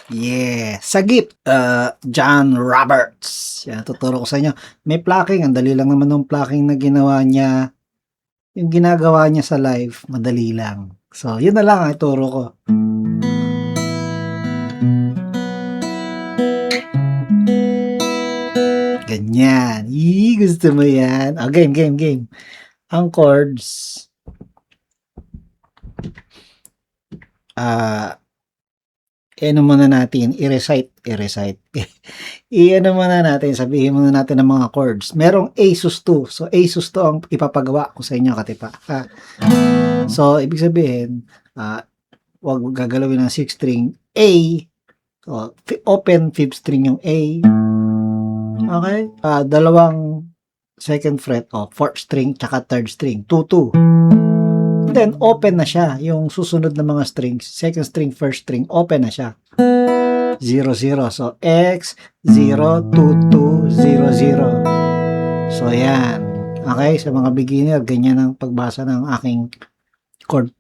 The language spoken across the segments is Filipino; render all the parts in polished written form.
Yeah, Sagip, John Roberts. Yan, tuturo ko sa inyo. May plucking, ang dali lang naman ng plucking na ginawa niya. Yung ginagawa niya sa live, madali lang. So, yun na lang ang ituro ko. Ganyan. Gusto mo yan? Oh, game. Ang chords, ano muna natin, i-recite. I-ano muna natin, sabihin muna natin ang mga chords. Merong A sus 2. So, A sus 2 ang ipapagawa ko sa inyo, katipa. So, ibig sabihin, wag gagalawin ng 6th string. A, so, open 5th string yung A. Okay? Dalawang 2nd fret, 4th string, tsaka 3rd string. 2-2. Then, open na siya. Yung susunod na mga strings, 2nd string, 1st string, open na siya. 0-0. So, X, 0, 2-2, 0-0. So, yan. Okay? Sa mga beginner, ganyan ang pagbasa ng aking chord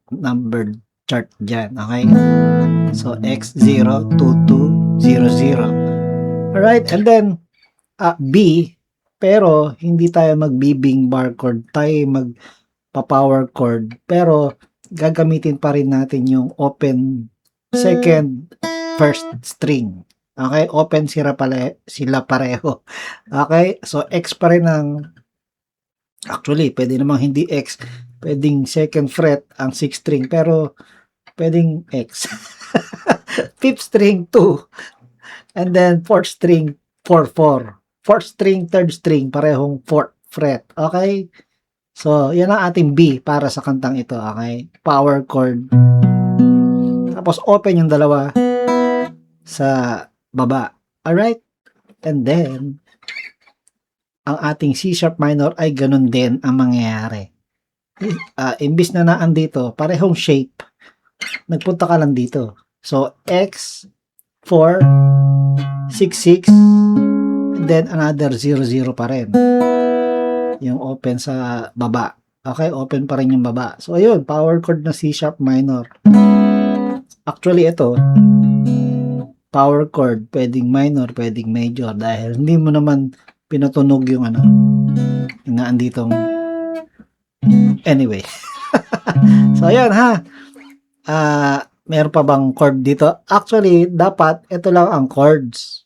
numbered chart dyan. Okay? So, X, 0, 2-2, 0-0. Alright? And then, B, pero hindi tayo mag-bing bar chord. Tayo magpa-power chord. Pero, gagamitin pa rin natin yung open 2nd, 1st string. Okay? Open sila pareho. Okay? So, X pa rin ang actually, pwede namang hindi X. Pwedeng 2nd fret ang 6th string. Pero, pwedeng X. 5th string, 2. And then, 4th string, 4-4. 4th string, 3rd string, parehong 4th fret. Okay? So, yan ang ating B para sa kantang ito. Okay? Power chord. Tapos, open yung dalawa sa baba. Alright? And then, ang ating C sharp minor ay ganun din ang mangyayari. Imbis na naan dito, parehong shape, nagpunta ka lang dito. So, X, 4, 6, 6, then another 0, 0 pa rin. Yung open sa baba. Okay, open pa rin yung baba. So, ayun, power chord na C sharp minor. Actually, ito, power chord, pwedeng minor, pwedeng major, dahil hindi mo naman pinutunog yung yung naanditong anyway. So, ayan ha. Meron pa bang chord dito? Actually, dapat ito lang ang chords.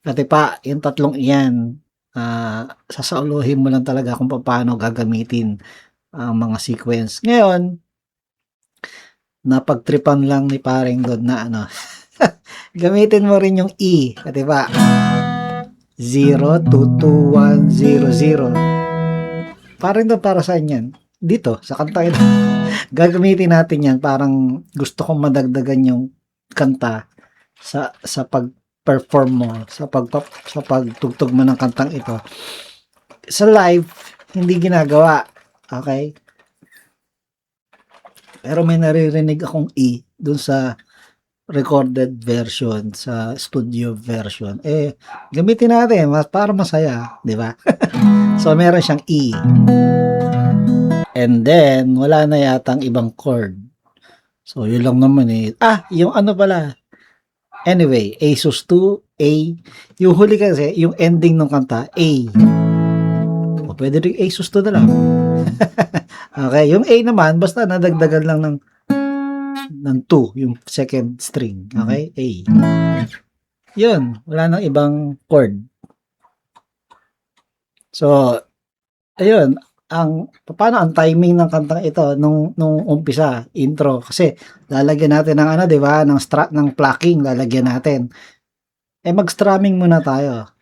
Kasi pa, yung tatlong iyan, sasauluhin mo lang talaga kung paano gagamitin ang mga sequence. Ngayon, napagtripan lang ni paring God na gamitin mo rin yung E. Kasi pa, 0, 2, 2, 1, 0, 0. Parang doon para saan yan? Dito, sa kanta ito. Gagamitin natin yan. Parang gusto kong madagdagan yung kanta sa pag-perform mo, sa pagtugtog mo ng kantang ito. Sa live, hindi ginagawa. Okay? Pero may naririnig akong E dun sa recorded version, sa studio version. Gamitin natin para masaya, di ba? So, meron siyang E. And then, wala na yatang ibang chord. So, yun lang naman eh. Yung ano pala. Anyway, A sus 2, A. Yung huli kasi, yung ending ng kanta, A. O, pwede rin A sus 2 na lang. Okay, yung A naman, basta nadagdagan lang ng 2, yung 2nd string. Okay, A. Yun, wala nang ibang chord. So, ayun, paano ang timing ng kantang ito nung umpisa, intro, kasi lalagyan natin ng di ba, ng plucking, lalagyan natin. Mag-strumming muna tayo.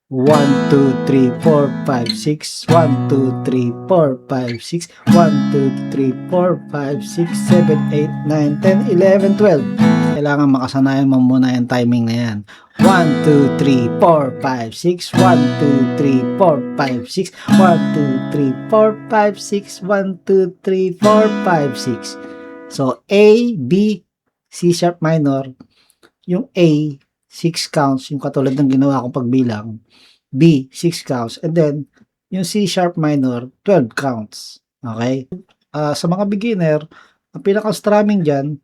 1, 2, 3, 4, 5, 6, 1, 2, 3, 4, 5, 6, 1, 2, 3, 4, 5, 6, 7, 8, 9, 10, 11, 12. Kailangan makasanayan mo muna yung timing na yan. 1, 2, 3, 4, 5, 6, 1, 2, 3, 4, 5, 6, 1, 2, 3, 4, 5, 6, 1, 2, 3, 4, 5, 6. So, A, B, C sharp minor, yung A, 6 counts, yung katulad ng ginawa kong pagbilang. B, 6 counts. And then, yung C sharp minor, 12 counts. Okay? Sa mga beginner, ang pinaka-strumming dyan,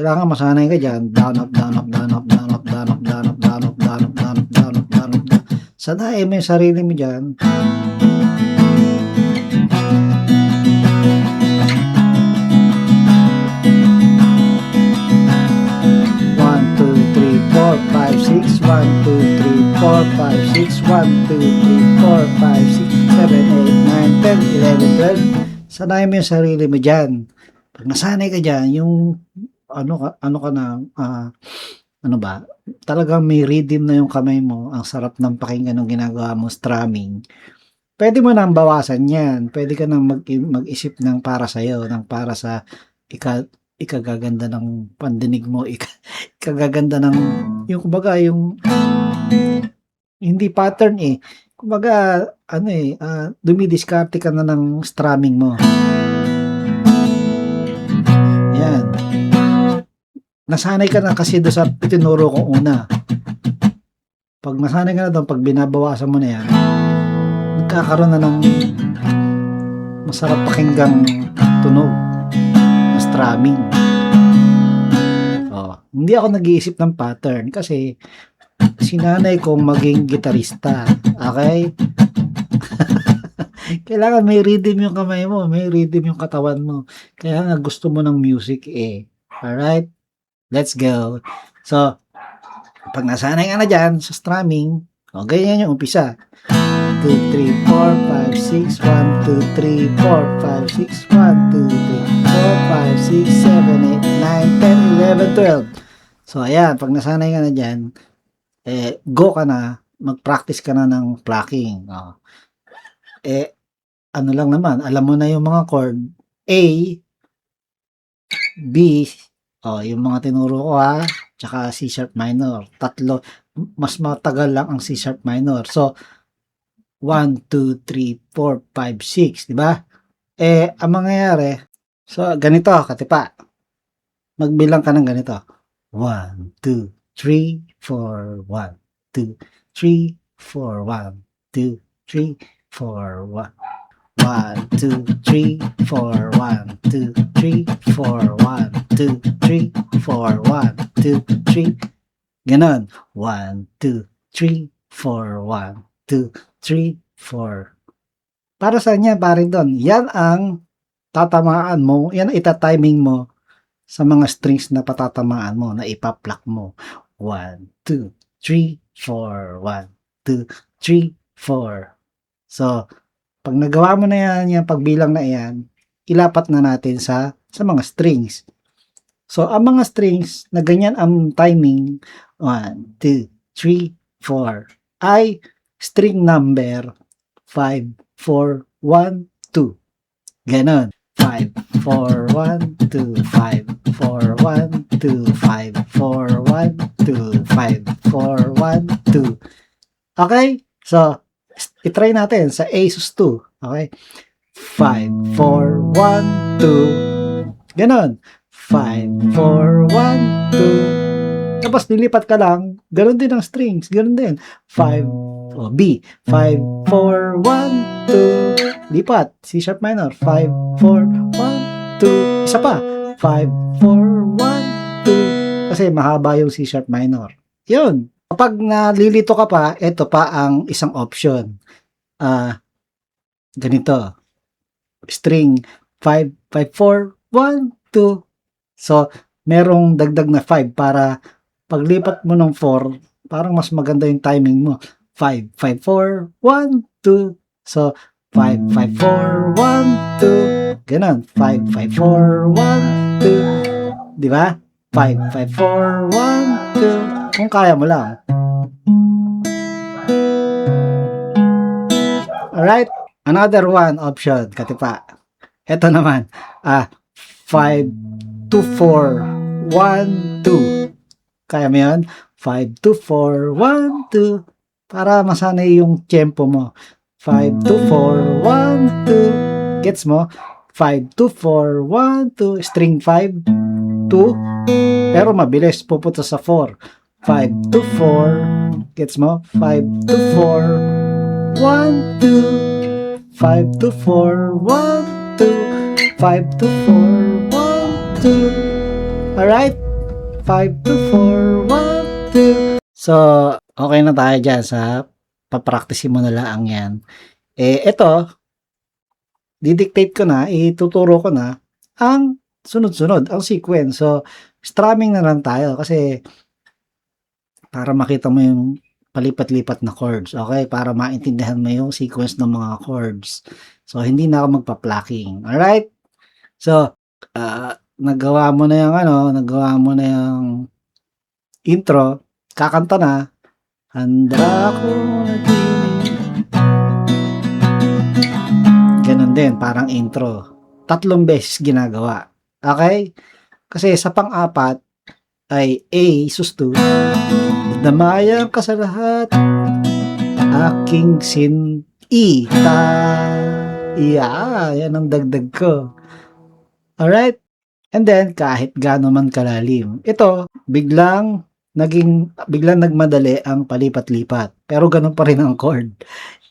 Kailangan masanay ka dyan. Down, up, down, up, down, up, down, up, down, up, down, up, down, up, down, up, down, up, down, up, down, up, down. Sanayin mo yung sarili mo dyan. One, two, three, four, five, six. 1, 2, 3, 4, 5, 6. 1, 2, 3, 4, 5, 6, 7, 8, 9, 10, 11, 12. Sanayin mo yung sarili mo dyan. Pag nasanay ka dyan, yung ano ka na, ano ba, talagang may rhythm na yung kamay mo, ang sarap ng pakinggan ng ginagawa mo strumming. Pwede mo nang bawasan yan. Pwede ka nang mag-isip ng para sa'yo, ng para sa ikagaganda ng pandinig mo, ikagaganda ng, yung kumbaga, yung, hindi pattern kumbaga, dumidiskarte ka na ng strumming mo. Yan. Nasanay ka na kasi doon sa tinuro ko una. Pag nasanay ka na doon, pag binabawasan mo na yan, nagkakaroon na ng masarap pakinggang tunog na strumming. Hindi ako nag-iisip ng pattern kasi sinanay kong maging gitarista. Okay? Kailangan may rhythm yung kamay mo, may rhythm yung katawan mo. Kaya nga gusto mo ng music Alright? Let's go. So, pag nasanay ka na dyan sa strumming, ganyan yung umpisa. 2, 3, 4, 5, 6, 1, 2, 3, 4, 5, 6, 1, 2, 3, 4, 5, 6, 7, 8, 9, 10, 11, 12. So, ayan, pag nasanay ka na dyan, go ka na, mag-practice ka na ng plucking. Ano lang naman, alam mo na yung mga chord, A, B, yung mga tinuro ko tsaka C sharp minor. Tatlo, mas matagal lang ang C sharp minor. So, 1, 2, 3, 4, 5, 6, di ba? Ang mangyayari, so, ganito, katipa. Magbilang ka ng ganito. 1, 2, 3, 4, 1, 2, 3, 4, 1, 2, 3, 4, 1. 1, 2, 3, 4, 1, 2, 3, 4, 1, 2, 3, 4, 1, 2, 3. Ganon. 1, 2, 3, 4, 1, 2, 3, 4. Para saan yan, pare doon? Yan ang tatamaan mo, yan ang itatiming mo sa mga strings na patatamaan mo, na ipaplak mo. 1, 2, 3, 4, 1, 2, 3, 4. So, pag nagawa mo na yan, yung pagbilang na yan, ilapat na natin sa mga strings. So, ang mga strings na ganyan ang timing, 1, 2, 3, 4, ay string number 5, 4, 1, 2. Ganon. 5, 4, 1, 2, 5, 4, 1, 2, 5, 4, 1, 2, 5, 4, 1, 2. Okay? So, itry natin sa Asus 2. Okay? 5, 4, 1, 2. Ganon. 5, 4, 1, 2. Tapos nilipat ka lang. Ganon din ang strings. Ganon din. 5, B. 5, 4, 1, 2. Lipat. C sharp minor. 5, 4, 1, 2. Isa pa. 5, 4, 1, 2. Kasi mahaba yung C sharp minor. Yun. Kapag nalilito ka pa, ito pa ang isang option. Ganito. String 5, 5, 4, 1, 2. So, merong dagdag na 5 para paglipat mo ng 4, parang mas maganda yung timing mo. 5, 5, 4, 1, 2. So, 5, 5, 4, 1, 2. Ganon. 5, 5, 4, 1, 2. Di ba? 5, 5, 4, 1, 2. Kung kaya mo lang. Alright? Another one option, katipa. Ito naman. 5, 2, 4, 1, 2. Kaya mo yun? 5, 2, 4, 1, 2. Para masanay yung tempo mo. 5, 2, 4, 1, 2. Gets mo? 5, 2, 4, 1, 2. String 5, 2. Pero mabilis. Pupunta sa 4. 5, 2, 4. Gets mo? 5, 2, 4, 1, 2. 5, 2, 4, 1, 2. 5, 2, 4, 1, 2. Alright? 5 to 4, 1, 2. So, okay na tayo dyan sa papracticein mo na lang yan. Ito, didictate ko na, ituturo ko na ang sunod-sunod, ang sequence. So, strumming na lang tayo kasi para makita mo yung palipat-lipat na chords, okay? Para maintindihan mo yung sequence ng mga chords. So, hindi na ako magpa-plucking. Alright? So, nagawa mo na yung intro, kakanta na, handa ko na ganun din, parang intro. 3 beses ginagawa. Okay? Kasi sa pang-apat ay A sus 2. Damayan ka sa lahat, aking sinta. Yan ang dagdag ko. Alright? And then, kahit gaano man kalalim. Ito, biglang nagmadali ang palipat-lipat. Pero ganun pa rin ang chord.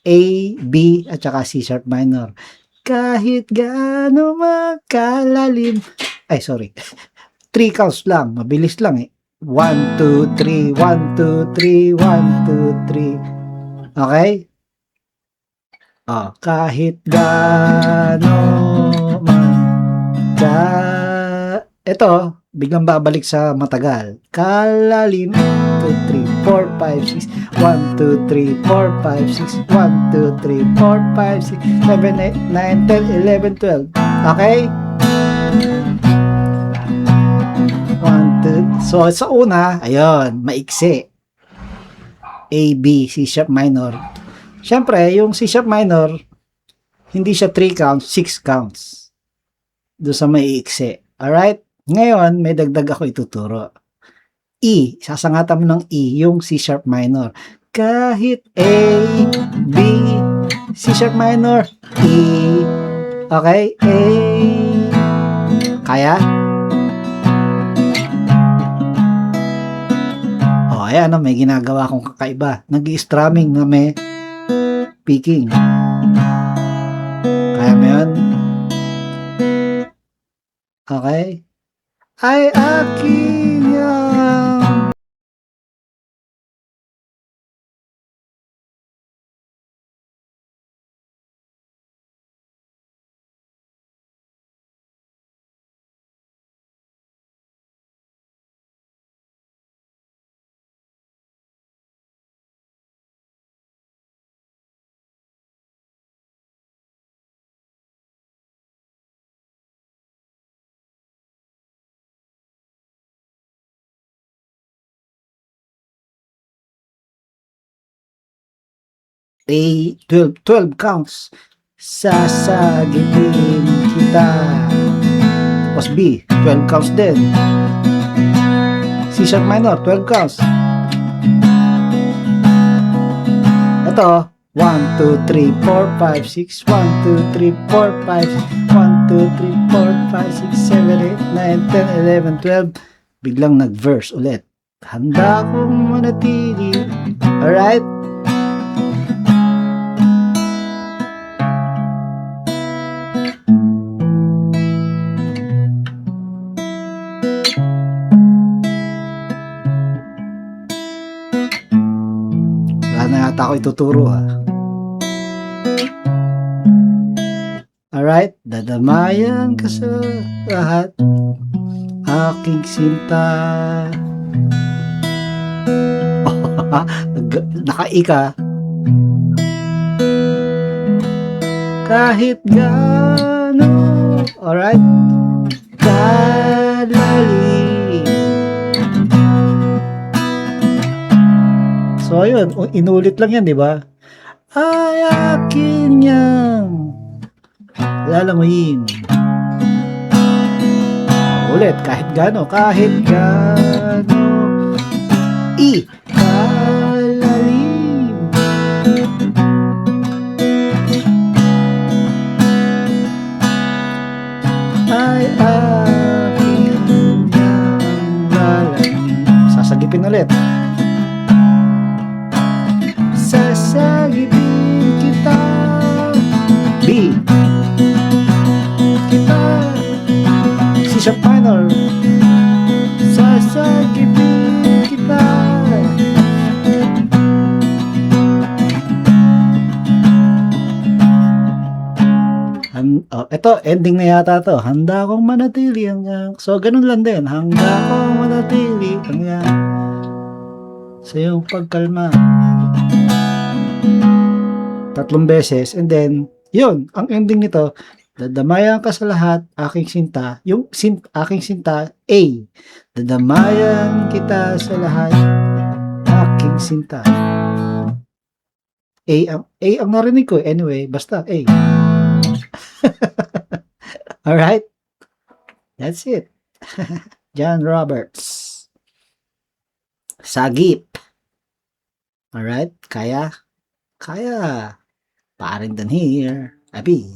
A, B, at saka C sharp minor. Kahit gaano makalalim. Ay, sorry. 3 counts lang. Mabilis lang eh. 1, 2, 3, 1, 2, 3, 1, 2, 3. Okay? Kahit gaano ito, biglang babalik sa matagal. Kalalim. 2, 3, 4, 5, 6. 1, 2, 3, 4, 5, 6. 1, 2, 3, 4, 5, 6, 7, 8, 9, 10, 11, 12. Okay? 1, 2. So, sa una, ayun, maiksi. A, B, C sharp minor. Siyempre, yung C sharp minor, hindi siya 3 counts, 6 counts. Doon sa maiiksi. Alright? Ngayon, may dagdag ako ituturo. E, sasangatan mo ng E, yung C sharp minor. Kahit A, B, C sharp minor, E. Okay? A. Kaya? Ayan, may ginagawa akong kakaiba. Nag-i-strumming na may picking. Kaya mo yun? Okay? Ay akin yan. A, 12 counts. Sasagipin kita. Tapos B, 12 counts din. C sharp minor, 12 counts. Ito, 1, 2, 3, 4, 5, 6. 1, 2, 3, 4, 5, 1, 2, 3, 4, 5, 6, 7, 8, 9, 10, 11, 12. Biglang nag-verse ulit. Handa kong manatili. Alright? Ako ituturo Alright, dadamayan ka sa lahat, aking sinta. Naka-ika. Kahit gaano, alright, kalalim. So, ayun, inulit lang yan, di ba? Ay, akin yan. Lalamuin. Ulit, kahit gaano, E, kalalim. Ay, akin yan. Lalamuin. Sasagipin ulit. Sasagipin kita. B, kita. C sharp minor. Sasagipin ito, ending na yata to. Handa akong manatili hanggang... So, ganun lang din. Handa akong manatili hanggang sa iyong pagkalma. 3 beses. And then, yun, ang ending nito, dadamayan ka sa lahat, aking sinta. Yung aking sinta, A. Dadamayan kita sa lahat, aking sinta. A ang narinig ko. Anyway, basta A. Alright? That's it. John Roberts. Sagip. Alright? Kaya? Kaya. Paring than here. Abi.